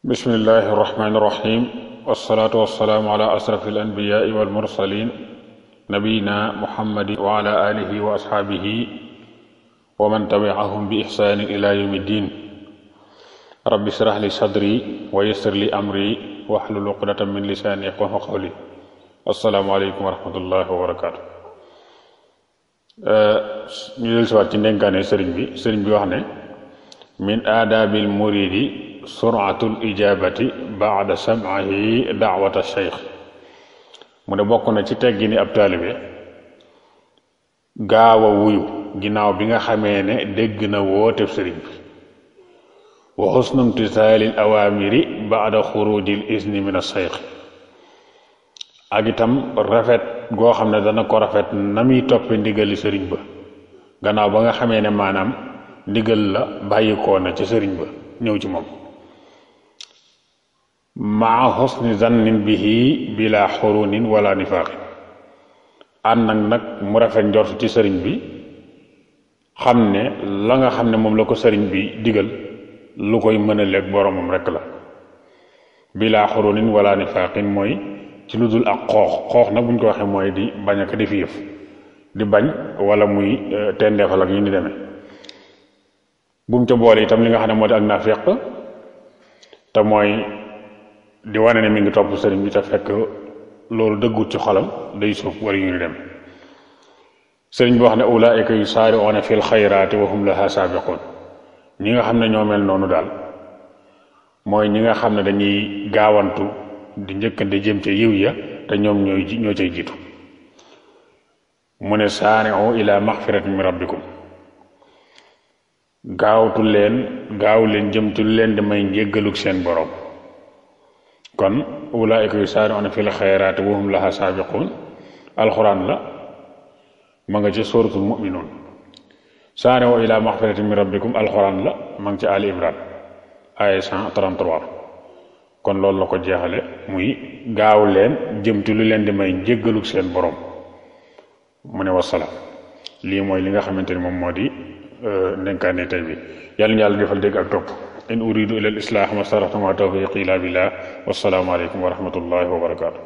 بسم الله الرحمن الرحيم والصلاة والسلام على أشرف الأنبياء والمرسلين نبينا محمد وعلى آله وأصحابه ومن تبعهم بإحسان إلى يوم الدين رب اشرح لي صدري ويسر لي أمري واحلل عقدة من لساني يفقهوا قولي السلام عليكم ورحمة الله وبركاته. ñu del siwaat ci ndenkaane sëriñ bi wax ne min aadaabil muridi suratul ijabati baada sam'ihi daawata cheikh mu ne bokk na ci teggini ab taalibe gaaw a wuyu ginnaaw bi nga xamee ne dégg na woote sëriñ bi wa xusnu imtisaalil awaamiri baada xurujil izni min cheikh ak itam rafet goo xam ne dana ko rafet na muy toppe ndigali sëriñ ba gannaaw ba nga xamee ne maanaam ndigal la bàyyikoo na ci sëriñ ba ñëw ci moom maa xusni zannin bihi bila xurunin wala nifaaqin ànd nag mu rafet njort ci sëriñ bi xam ne la nga xam ne moom la ko sëriñ bi digal lu koy mën a leeg boromam rekk la bila xurunin wala nifaaqin mooy ci lu dul ak xoox nag buñ ko waxee mooy di bañ ak di fi yëf di bañ wala muy tendeefal ak yu ni demee bu mu ca boole itam li nga xam ne moo di ak naafeq te mooy di wane ne mi ngi topp sëriñ bi te fekk loolu dëggut ci xolam day suuf wala yu ni dem sëriñ bi wax ne ulaa'ika yusaari'uuna fil xayraati wa hum lahaa saabiquun ñi nga xam ne ñoo mel noonu daal mooy ñi nga xam ne dañuy gaawantu di njëkkante jëm ca yiw ya te ñoom ñoo cay jiitu mu ne saari'u ila maxfiratin min rabbikum gaaw leen jëm ci lu leen di may njéggaluk seen borom kon ulaa'ika yusaari'uuna fil xayraati wa hum lahaa saabiquun alxuraan la ma nga ci suratul mu'minuun saari'u ila maxfiratin min rabbikum alxuraan la ma nga ci Ali Imran aya 133 kon loolu la ko jeexale muy gaaw leen jëm ci lu leen di may njéggaluk seen borom mu ne wasalaam lii mooy li nga xamante ni moom moo di ndenkaane tey bi yàlla ñu yàlla defal dégg ak topp in uridu ila al islah ma stataxtu ma tawfiqi illa billah wassalaamu aleykum wa rahmatullahi wa barakatuh